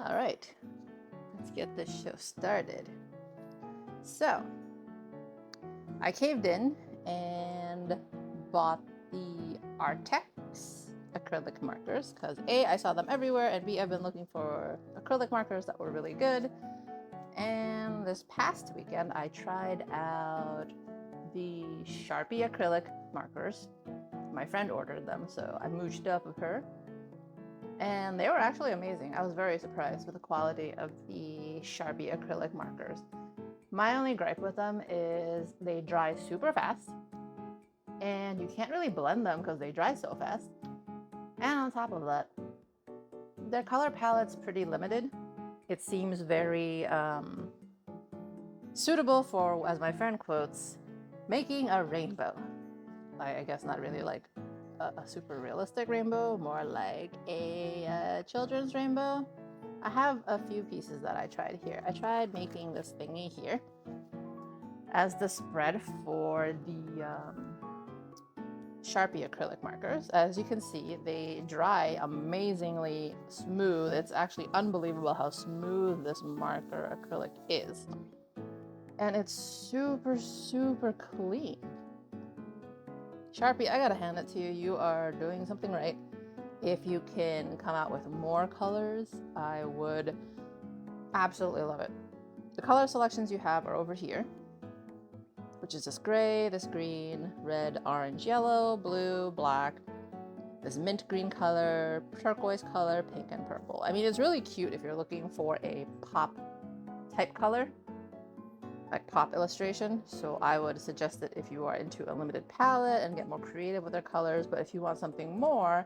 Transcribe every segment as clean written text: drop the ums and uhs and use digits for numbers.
All right, let's get this show started. So, I caved in and bought the Arrtx acrylic markers because A, I saw them everywhere, and B, I've been looking for acrylic markers that were really good. And this past weekend, I tried out the Sharpie acrylic markers. My friend ordered them, so I mooched up with her. And they were actually amazing. I was very surprised with the quality of the Sharpie acrylic markers. My only gripe with them is they dry super fast, and you can't really blend them because they dry so fast. And on top of that, their color palette's pretty limited. It seems very suitable for, as my friend quotes, making a rainbow. I guess not really like a super realistic rainbow, more like a children's rainbow. I have a few pieces that I tried here. I tried making this thingy here as the spread for the Sharpie acrylic markers. As you can see, they dry amazingly smooth. It's actually unbelievable how smooth this marker acrylic is. And it's super, super clean. Sharpie, I gotta hand it to you. You are doing something right. If you can come out with more colors, I would absolutely love it. The color selections you have are over here, which is this gray, this green, red, orange, yellow, blue, black, this mint green color, turquoise color, pink, and purple. I mean, it's really cute if you're looking for a pop type color, like pop illustration. So I would suggest it if you are into a limited palette and get more creative with their colors. But if you want something more,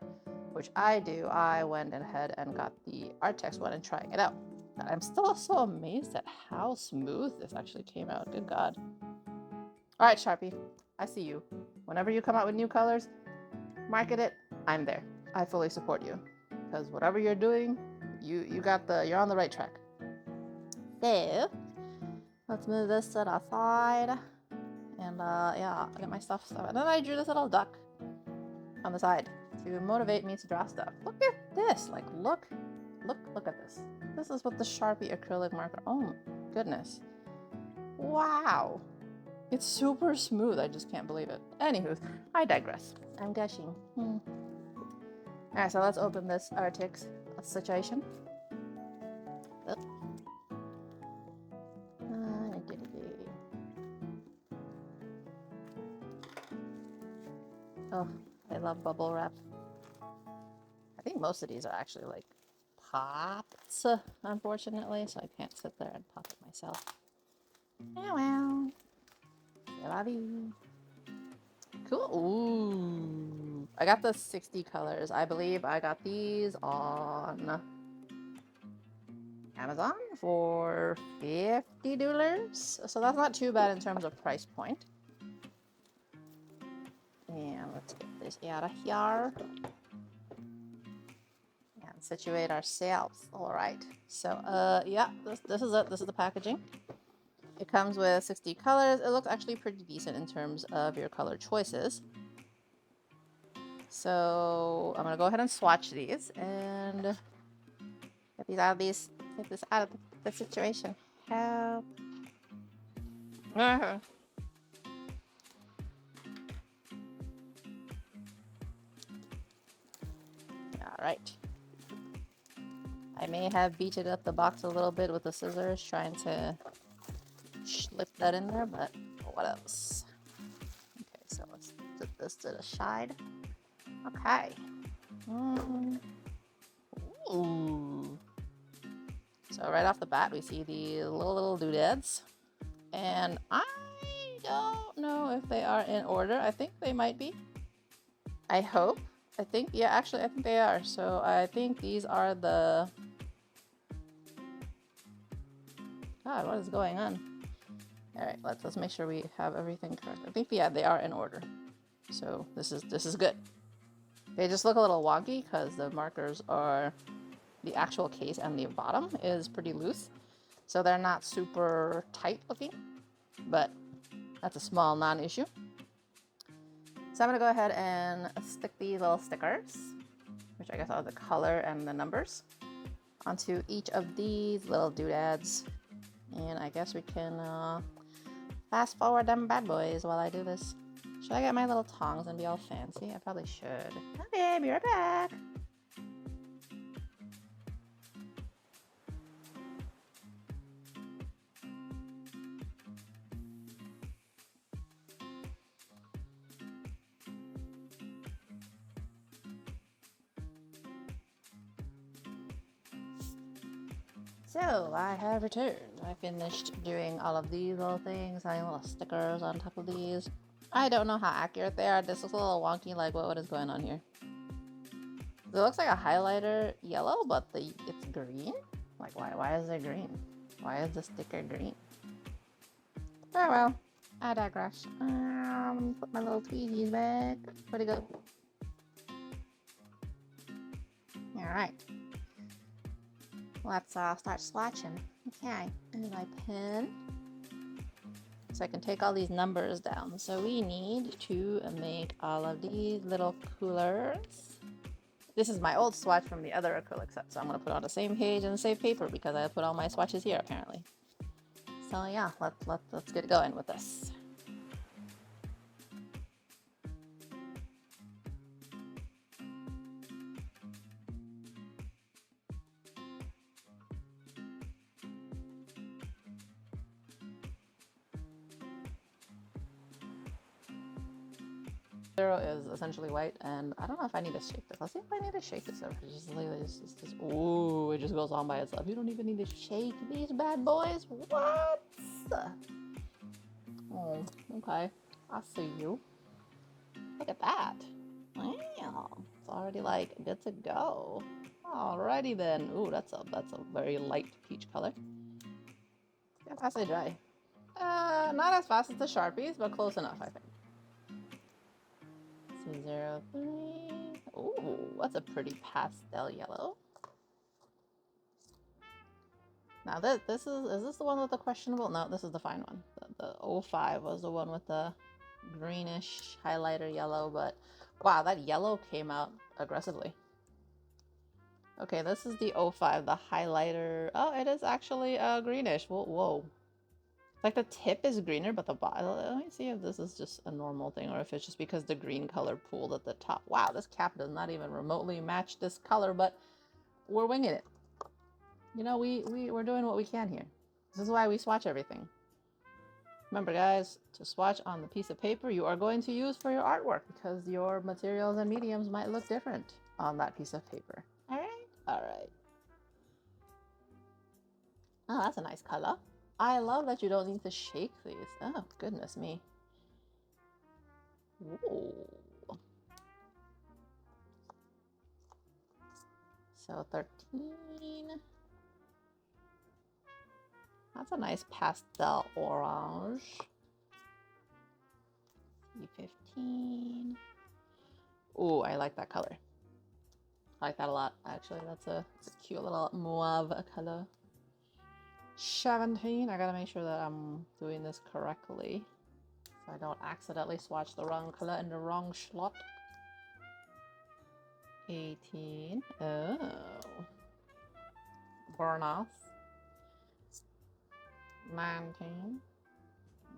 which I do, I went ahead and got the Arrtx one and trying it out. And I'm still so amazed at how smooth this actually came out. Good God. All right, Sharpie, I see you. Whenever you come out with new colors, market it. I'm there. I fully support you because whatever you're doing, you're on the right track. So let's move this to the side, and yeah, I'll get my stuff started. And then I drew this little duck on the side to motivate me to draw stuff. Look at this! Like, look at this. This is what the Sharpie acrylic marker. Oh goodness! Wow, it's super smooth. I just can't believe it. Anywho, I digress. I'm gushing. All right, so let's open this Arrtx situation. Oh, I love bubble wrap. I think most of these are actually like pops, unfortunately, so I can't sit there and pop it myself. Oh well. I love you. Cool. Ooh. I got the 60 colors. I believe I got these on Amazon for $50. So that's not too bad in terms of price point. And let's get this out of here and situate ourselves. All right. So, yeah, this is it. This is the packaging. It comes with 60 colors. It looks actually pretty decent in terms of your color choices. So I'm gonna go ahead and swatch these and get this out of the situation. Help. All right. I may have beaten up the box a little bit with the scissors, trying to slip that in there, but what else? Okay, so let's put this to the side. Okay. Ooh. So right off the bat, we see the little doodads, and I don't know if they are in order. I think they might be. I hope. I think they are. So I think these are the... God, what is going on? All right, let's make sure we have everything correct. I think, yeah, they are in order. So this is good. They just look a little wonky because the markers are... The actual case and the bottom is pretty loose. So they're not super tight looking, but that's a small non-issue. So I'm gonna go ahead and stick these little stickers, which I guess are the color and the numbers. onto each of these little doodads. And I guess we can fast forward them bad boys while I do this. Should I get my little tongs and be all fancy? I probably should. Okay, be right back. So I have returned. I finished doing all of these little things, having little stickers on top of these. I don't know how accurate they are. This looks a little wonky, like what is going on here? It looks like a highlighter yellow, but it's green? Like why is it green? Why is the sticker green? Oh well, I digress. Put my little tweezies back. Where'd it go? Alright. Let's start swatching. Okay, and my pen. So I can take all these numbers down. So we need to make all of these little coolers. This is my old swatch from the other acrylic set, so I'm going to put it on the same page and the same paper because I put all my swatches here apparently. So yeah, let's get going with this. Zero is essentially white, and I don't know if I need to shake this. Let's see if I need to shake this. Ooh, it just goes on by itself. You don't even need to shake these bad boys. What? Oh, okay. I see you. Look at that. Wow, it's already like good to go. Alrighty then. Ooh, that's a very light peach color. Yeah, fast they dry. Not as fast as the Sharpies, but close enough, I think. 03. Ooh, that's a pretty pastel yellow. Now this is this the one with the questionable? No, this is the fine one. The 05 was the one with the greenish highlighter yellow, but wow, that yellow came out aggressively. Okay, this is the 05, the highlighter. Oh, it is actually greenish. Whoa. Like the tip is greener, but the bottom. Let me see if this is just a normal thing or if it's just because the green color pooled at the top. Wow, this cap does not even remotely match this color, but we're winging it. You know, we're doing what we can here. This is why we swatch everything. Remember, guys, to swatch on the piece of paper you are going to use for your artwork because your materials and mediums might look different on that piece of paper. All right? All right. Oh, that's a nice color. I love that you don't need to shake these. Oh, goodness me. Ooh. So 13. That's a nice pastel orange. C15. Ooh, I like that color. I like that a lot, actually. That's a cute little mauve color. 17. I gotta make sure that I'm doing this correctly so I don't accidentally swatch the wrong color in the wrong slot. 18. Oh. Burn off. 19.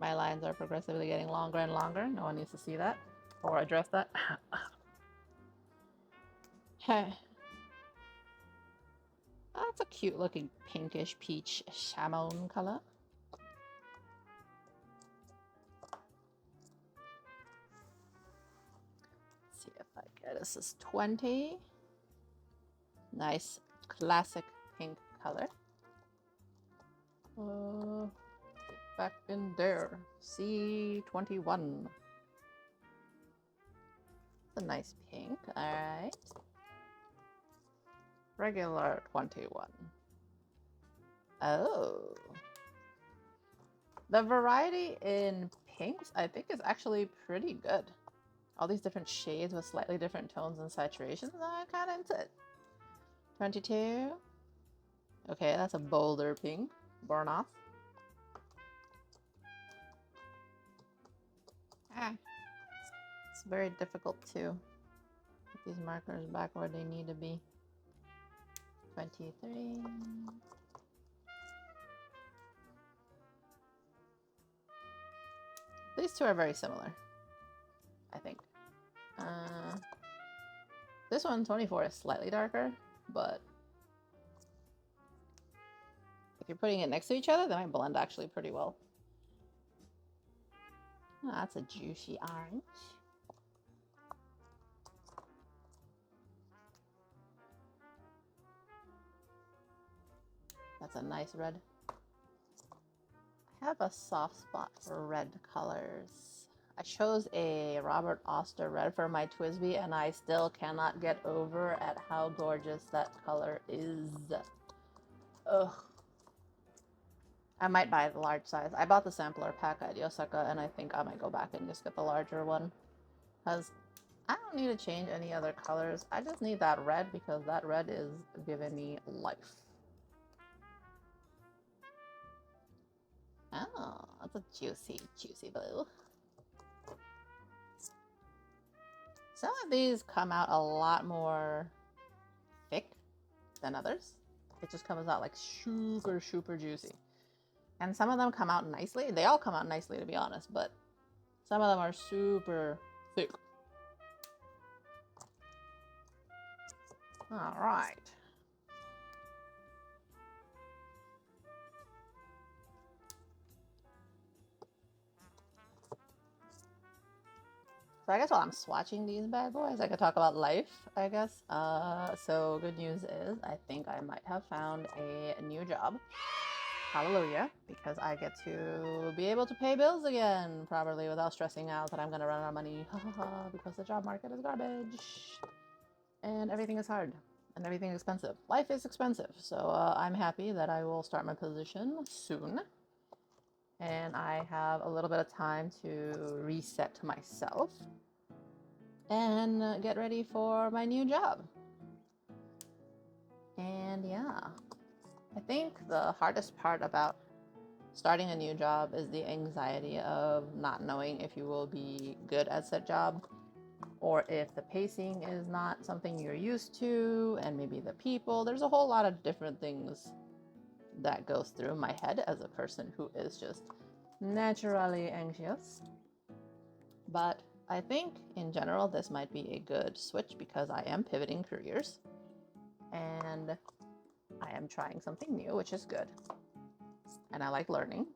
My lines are progressively getting longer and longer. No one needs to see that or address that. That's a cute looking pinkish peach salmon color. Let's see if I get this is 20. Nice classic pink color. Back in there. C21. It's a nice pink. Alright. Regular 21. Oh. The variety in pinks, I think, is actually pretty good. All these different shades with slightly different tones and saturations. I'm kind of into it. 22. Okay, that's a bolder pink. Burn off. It's very difficult to put these markers back where they need to be. 23. These two are very similar, I think. This one, 24, is slightly darker, but if you're putting it next to each other, they might blend actually pretty well. Oh, that's a juicy orange. That's a nice red. I have a soft spot for red colors. I chose a Robert Oster red for my Twisby, and I still cannot get over at how gorgeous that color is. Ugh. I might buy the large size. I bought the sampler pack at Yosaka, and I think I might go back and just get the larger one. Because I don't need to change any other colors. I just need that red, because that red is giving me life. Oh, that's a juicy, juicy blue. Some of these come out a lot more thick than others. It just comes out like super, super juicy. And some of them come out nicely. They all come out nicely, to be honest, but some of them are super thick. All right. So I guess while I'm swatching these bad boys, I could talk about life, I guess. So good news is I think I might have found a new job. Hallelujah, because I get to be able to pay bills again properly without stressing out that I'm going to run out of money because the job market is garbage and everything is hard and everything is expensive. Life is expensive, so I'm happy that I will start my position soon. And I have a little bit of time to reset myself and get ready for my new job. And yeah, I think the hardest part about starting a new job is the anxiety of not knowing if you will be good at said job, or if the pacing is not something you're used to, and maybe the people. There's a whole lot of different things that goes through my head as a person who is just naturally anxious. But I think in general this might be a good switch because I am pivoting careers and I am trying something new, which is good. And I like learning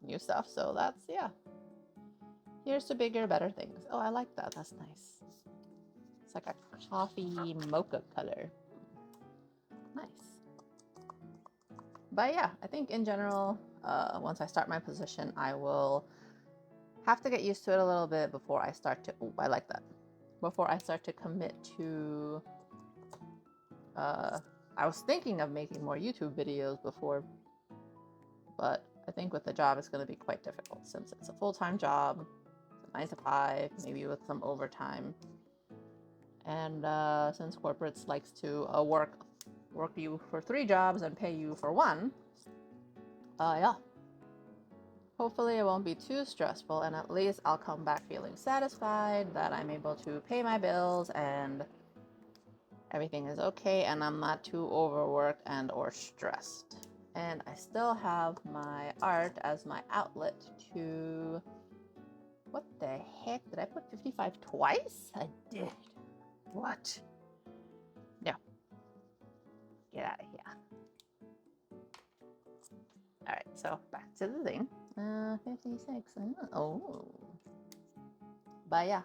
new stuff, so that's, yeah. Here's to bigger, better things. Oh, I like that. That's nice. It's like a coffee mocha color. Nice. But yeah, I think in general, once I start my position, I will have to get used to it a little bit before I start to, oh, I like that. Before I start to commit to, I was thinking of making more YouTube videos before, but I think with the job, it's going to be quite difficult since it's a full-time job, 9 to 5, maybe with some overtime. And since corporates likes to work you for 3 jobs and pay you for 1, yeah. Hopefully it won't be too stressful, and at least I'll come back feeling satisfied that I'm able to pay my bills and everything is okay and I'm not too overworked and or stressed. And I still have my art as my outlet to... What the heck? Did I put 55 twice? I did. What? No. Get out of here. Alright, so back to the thing. 56. Oh. But yeah.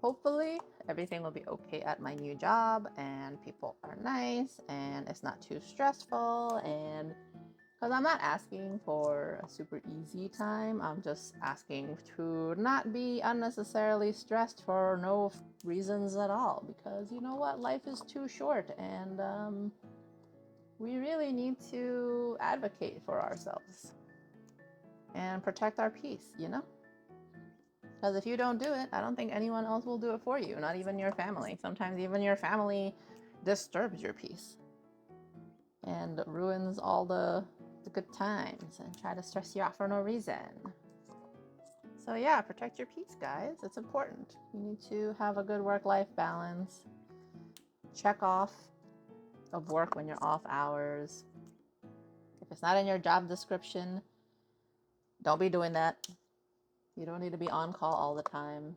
Hopefully everything will be okay at my new job and people are nice and it's not too stressful, and because I'm not asking for a super easy time, I'm just asking to not be unnecessarily stressed for no reasons at all, because you know what, life is too short and we really need to advocate for ourselves and protect our peace, you know? Because if you don't do it, I don't think anyone else will do it for you, not even your family. Sometimes even your family disturbs your peace and ruins all the good times and try to stress you out for no reason. So yeah, protect your peace, guys. It's important. You need to have a good work-life balance. Check off of work when you're off hours. If it's not in your job description, don't be doing that. You don't need to be on call all the time.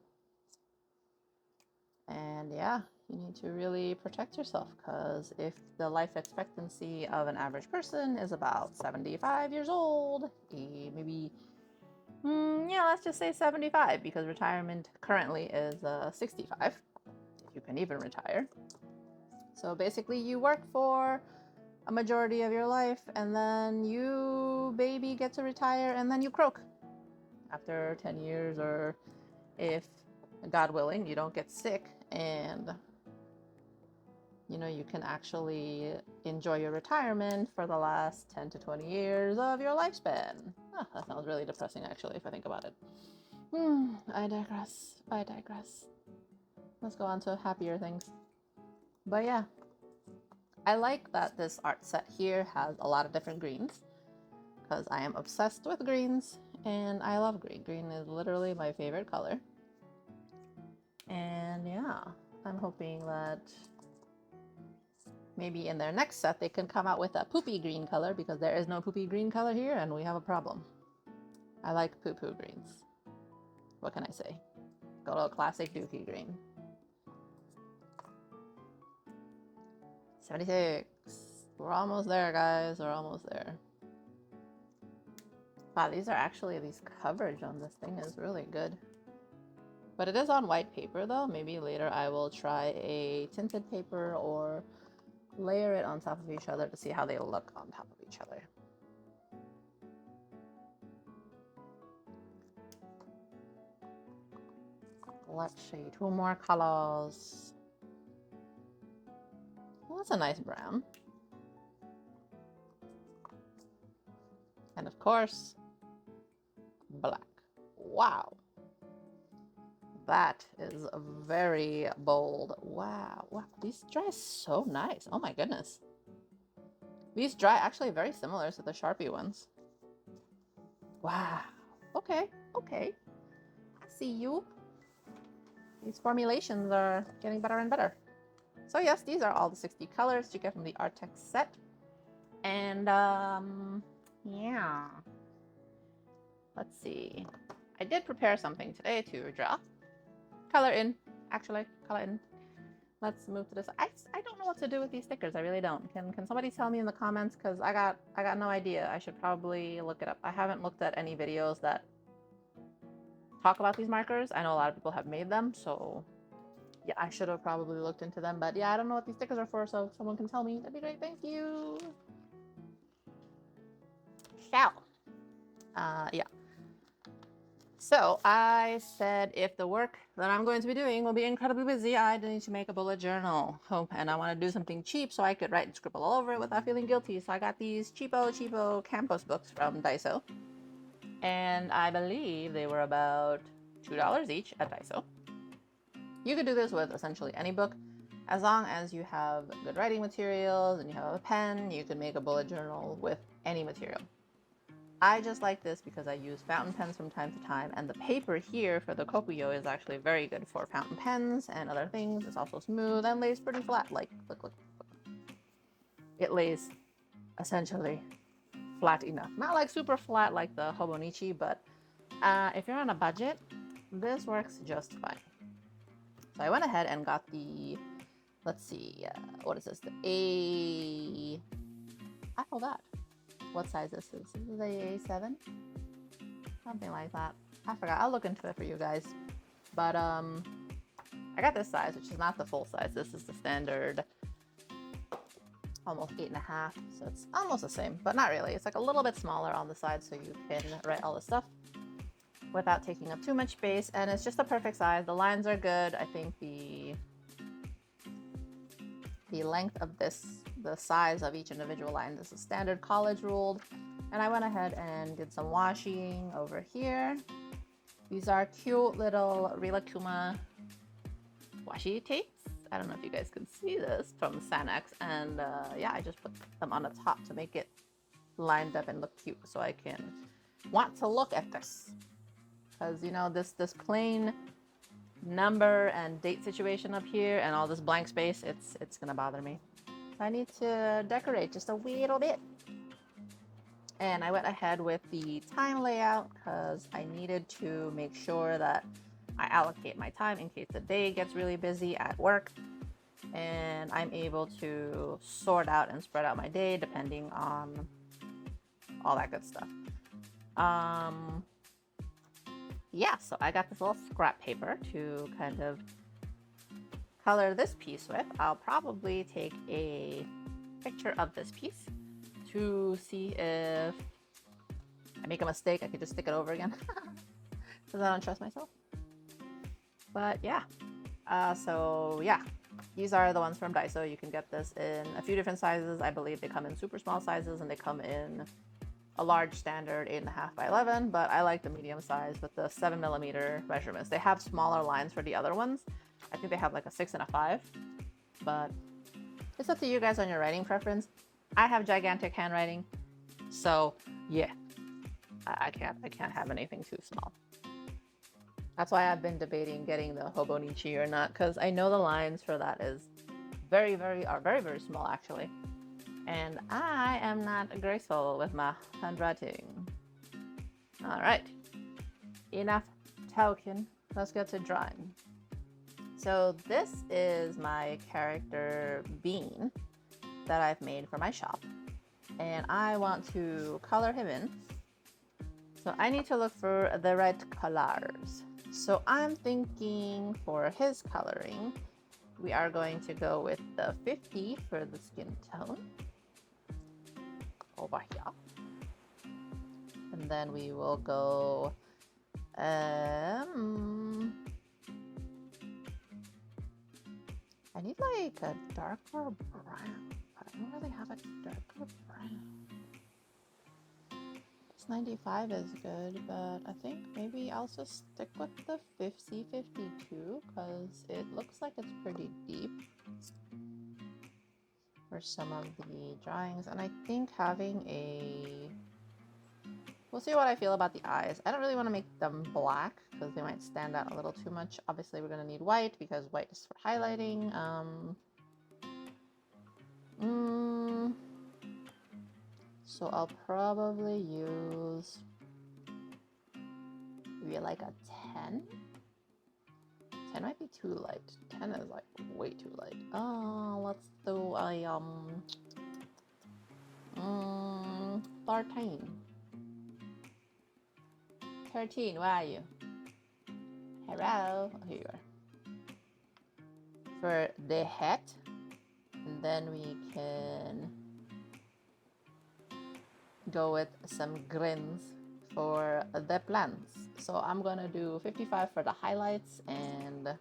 And yeah, you need to really protect yourself, because if the life expectancy of an average person is about 75 years old, maybe, yeah, let's just say 75, because retirement currently is 65, if you can even retire. So basically you work for a majority of your life, and then you baby get to retire, and then you croak after 10 years, or if God willing you don't get sick, and you know, you can actually enjoy your retirement for the last 10 to 20 years of your lifespan. That sounds really depressing, actually, if I think about it. I digress. Let's go on to happier things. But yeah, I like that this art set here has a lot of different greens, because I am obsessed with greens, and I love green. Green is literally my favorite color. And yeah, I'm hoping that maybe in their next set they can come out with a poopy green color, because there is no poopy green color here and we have a problem. I like poo-poo greens. What can I say? Go to a classic dookie green. 76. We're almost there, guys. We're almost there. Wow, these coverage on this thing is really good. But it is on white paper though. Maybe later I will try a tinted paper or layer it on top of each other to see how they look on top of each other. Let's see, 2 more colors. Well, that's a nice brown. And of course, black. Wow. That is very bold. Wow. Wow. These dry so nice. Oh my goodness. These dry actually very similar to the Sharpie ones. Wow. Okay. Okay. I see you. These formulations are getting better and better. So yes, these are all the 60 colors you get from the Arrtx set. And yeah. Let's see. I did prepare something today to draw. Color in. Actually, color in. Let's move to this. I don't know what to do with these stickers. I really don't. Can somebody tell me in the comments? Because I got no idea. I should probably look it up. I haven't looked at any videos that talk about these markers. I know a lot of people have made them, so yeah, I should have probably looked into them. But yeah, I don't know what these stickers are for, so if someone can tell me, that'd be great. Thank you. Ciao. Yeah. So I said if the work that I'm going to be doing will be incredibly busy, I need to make a bullet journal. And I want to do something cheap so I could write and scribble all over it without feeling guilty. So I got these cheapo Campos books from Daiso. And I believe they were about $2 each at Daiso. You could do this with essentially any book. As long as you have good writing materials and you have a pen, you can make a bullet journal with any material. I just like this because I use fountain pens from time to time, and the paper here for the Kokuyo is actually very good for fountain pens and other things. It's also smooth and lays pretty flat. Like, look. It lays essentially flat enough. Not like super flat like the Hobonichi, but if you're on a budget, this works just fine. So I went ahead and got the, let's see, what is this? I forgot what size this is. This is a A7? Something like that. I forgot. I'll look into it for you guys. But I got this size, which is not the full size. This is the standard, almost 8.5. So it's almost the same, but not really. It's like a little bit smaller on the side so you can write all the stuff without taking up too much space. And it's just the perfect size. The lines are good. I think the length of this, the size of each individual line, this is standard college ruled. And I went ahead and did some washing over here. These are cute little Rilakuma washi tapes. I don't know if you guys can see this from Sanex. And yeah, I just put them on the top to make it lined up and look cute, so I can want to look at this. Because, you know, this plain number and date situation up here and all this blank space, it's gonna bother me. I need to decorate just a wee little bit. And I went ahead with the time layout because I needed to make sure that I allocate my time in case the day gets really busy at work, and I'm able to sort out and spread out my day depending on all that good stuff. Yeah, so I got this little scrap paper to kind of color this piece with. I'll probably take a picture of this piece to see if I make a mistake. I could just stick it over again because I don't trust myself. But yeah, so yeah, these are the ones from Daiso. You can get this in a few different sizes. I believe they come in super small sizes and they come in a large standard 8.5 by 11, but I like the medium size with the 7mm measurements. They have smaller lines for the other ones. I think they have like a 6 and a 5, but it's up to you guys on your writing preference. I have gigantic handwriting, so yeah, I can't have anything too small. That's why I've been debating getting the Hobonichi or not, because I know the lines for that is very small actually, and I am not graceful with my handwriting. All right, enough talking. Let's get to drawing. So this is my character Bean that I've made for my shop, and I want to color him in. So I need to look for the right colors. So I'm thinking for his coloring, we are going to go with the 50 for the skin tone over here. And then we will go, I need like a darker brown, but I don't really have a darker brown. 95 is good, but I think maybe I'll just stick with the C52 because it looks like it's pretty deep for some of the drawings, and I think having we'll see what I feel about the eyes. I don't really want to make them black because they might stand out a little too much. Obviously we're going to need white because white is for highlighting. So I'll probably use maybe like a 10. 10 might be too light. 10 is like way too light. Let's do a 13. 13, where are you? Hello. Oh, here you are. For the hat, and then we can go with some grins for the plants. So I'm gonna do 55 for the highlights and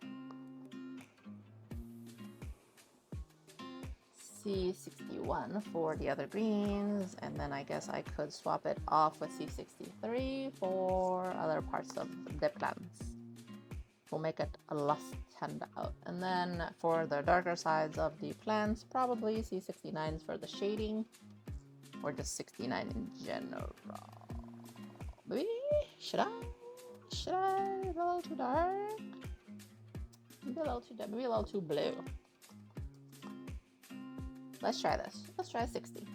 C61 for the other greens, and then I guess I could swap it off with C63 for other parts of the plants. We'll make it a less stand out. And then for the darker sides of the plants, probably C69s for the shading, or just 69 in general. Maybe should I be a little too dark? Maybe a little too dark, maybe a little too blue. Let's try this. Let's try 60.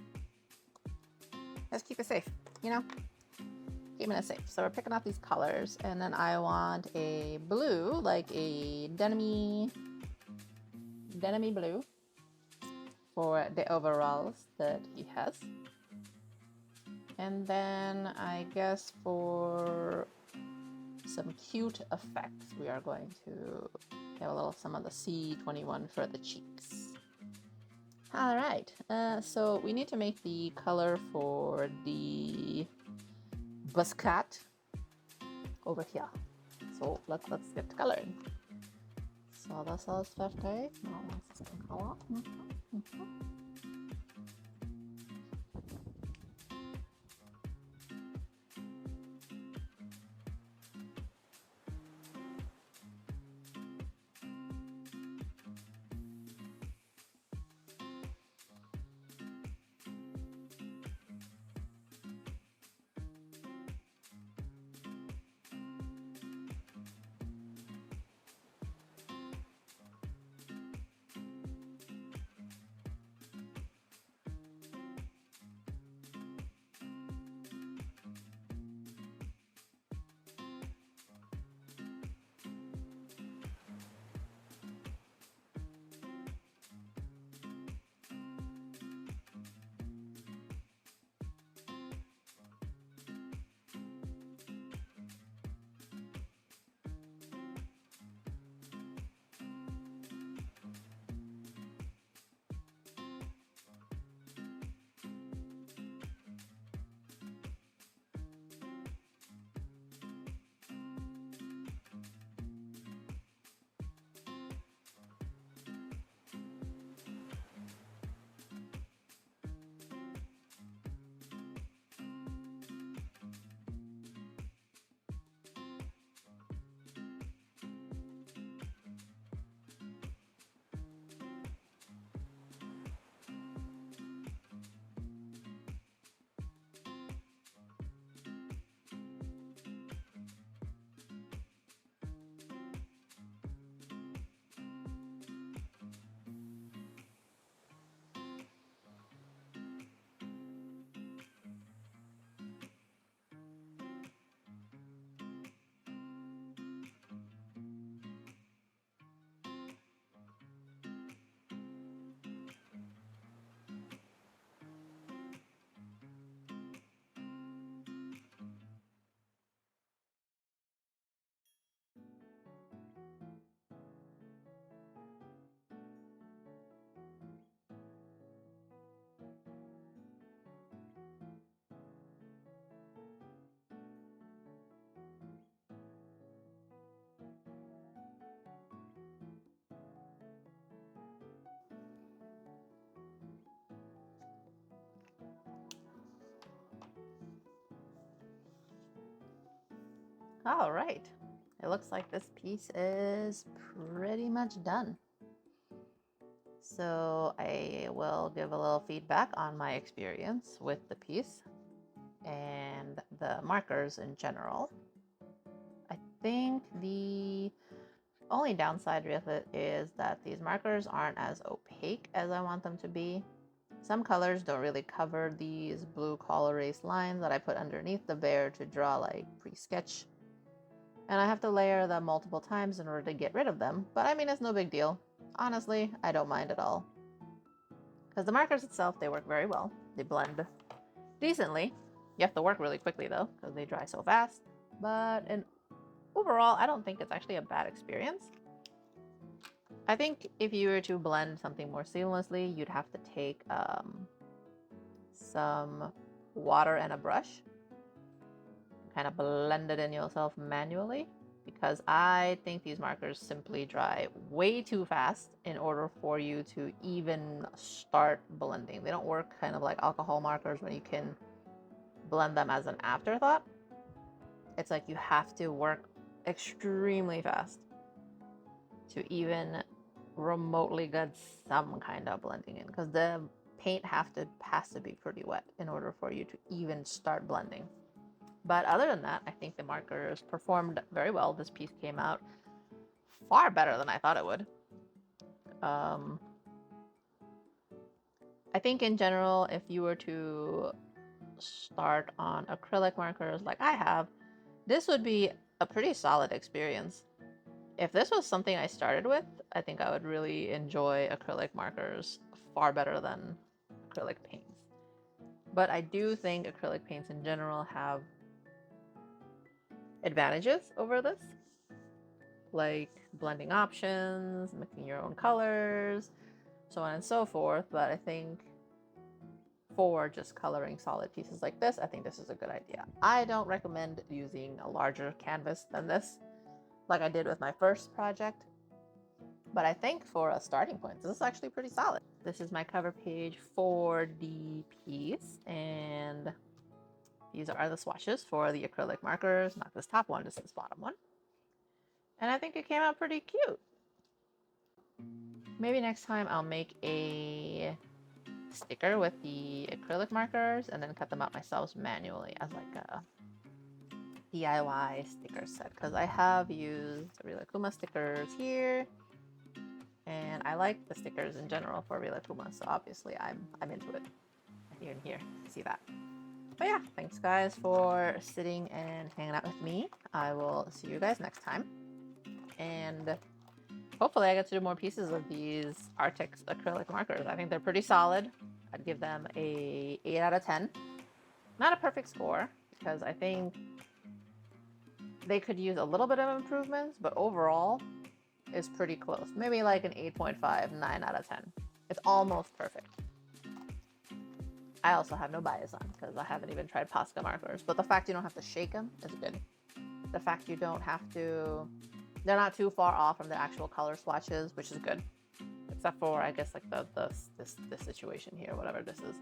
Let's keep it safe, you know? Keeping it safe. So we're picking up these colors, and then I want a blue, like a denim blue for the overalls that he has. And then I guess for some cute effects, we are going to have a little some of the C21 for the cheeks. All right, so we need to make the color for the buscat over here. So let's get to coloring. So this is 50. Now let's color. All right. It looks like this piece is pretty much done. So I will give a little feedback on my experience with the piece and the markers in general. I think the only downside with it is that these markers aren't as opaque as I want them to be. Some colors don't really cover these blue coal erase lines that I put underneath the bear to draw like pre-sketch. And I have to layer them multiple times in order to get rid of them. But I mean, it's no big deal. Honestly, I don't mind at all. Because the markers itself, they work very well. They blend decently. You have to work really quickly though, because they dry so fast. But overall, I don't think it's actually a bad experience. I think if you were to blend something more seamlessly, you'd have to take some water and a brush, kind of blend it in yourself manually, because I think these markers simply dry way too fast in order for you to even start blending. They don't work kind of like alcohol markers when you can blend them as an afterthought. It's like you have to work extremely fast to even remotely get some kind of blending in, because the paint has to be pretty wet in order for you to even start blending. But other than that, I think the markers performed very well. This piece came out far better than I thought it would. I think in general, if you were to start on acrylic markers like I have, this would be a pretty solid experience. If this was something I started with, I think I would really enjoy acrylic markers far better than acrylic paints. But I do think acrylic paints in general have advantages over this, like blending options, mixing your own colors, so on and so forth. But I think for just coloring solid pieces like this, I think this is a good idea. I don't recommend using a larger canvas than this, like I did with my first project. But I think for a starting point, this is actually pretty solid. This is my cover page for the piece, and these are the swatches for the acrylic markers, not this top one, just this bottom one. And I think it came out pretty cute. Maybe next time I'll make a sticker with the acrylic markers and then cut them out myself manually as like a DIY sticker set, because I have used Arrtx stickers here, and I like the stickers in general for Arrtx, so obviously I'm into it. Even here, see that. But yeah, thanks guys for sitting and hanging out with me. I will see you guys next time, and hopefully I get to do more pieces of these Arrtx acrylic markers. I think they're pretty solid. I'd give them a 8 out of 10. Not a perfect score, because I think they could use a little bit of improvements, but overall is pretty close. Maybe like an 8.5, 9 out of 10. It's almost perfect. I also have no bias on, because I haven't even tried Posca markers, but the fact you don't have to shake them is good. The fact you don't have to, they're not too far off from the actual color swatches, which is good. Except for, I guess, like this situation here, whatever this is.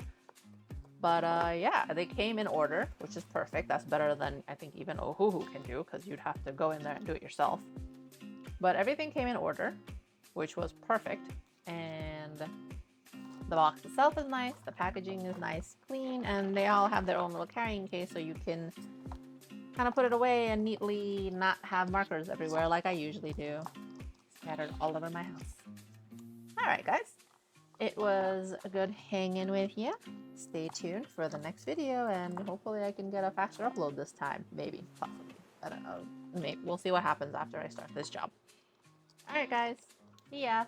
But yeah, they came in order, which is perfect. That's better than I think even Ohuhu can do, because you'd have to go in there and do it yourself. But everything came in order, which was perfect. And the box itself is nice, the packaging is nice, clean, and they all have their own little carrying case, so you can kind of put it away and neatly not have markers everywhere like I usually do, scattered all over my house. All right, guys. It was a good hanging with you. Stay tuned for the next video, and hopefully I can get a faster upload this time. Maybe, possibly. I don't know. Maybe. We'll see what happens after I start this job. All right, guys. See ya.